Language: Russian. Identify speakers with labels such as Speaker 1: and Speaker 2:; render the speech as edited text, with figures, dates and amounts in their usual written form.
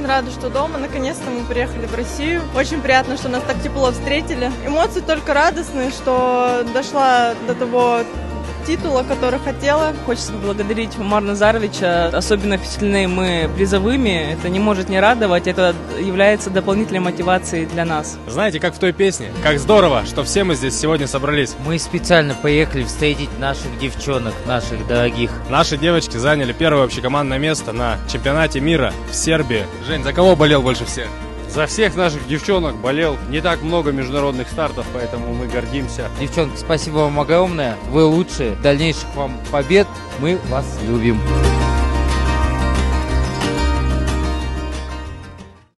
Speaker 1: рада, что дома. Наконец-то мы приехали в Россию. Очень приятно, что нас так тепло встретили. Эмоции только радостные, что дошла до того титула, который хотела.
Speaker 2: Хочется поблагодарить Умара Назаровича. Особенно впечатлены мы призовыми. Это не может не радовать. Это является дополнительной мотивацией для нас.
Speaker 3: Знаете, как в той песне, как здорово, что все мы здесь сегодня собрались.
Speaker 4: Мы специально поехали встретить наших девчонок, наших дорогих.
Speaker 3: Наши девочки заняли первое общекомандное место на чемпионате мира в Сербии. Жень, за кого болел больше всех?
Speaker 5: За всех наших девчонок болел. Не так много международных стартов, поэтому мы гордимся.
Speaker 4: Девчонки, спасибо вам огромное. Вы лучшие. Дальнейших вам побед. Мы вас любим.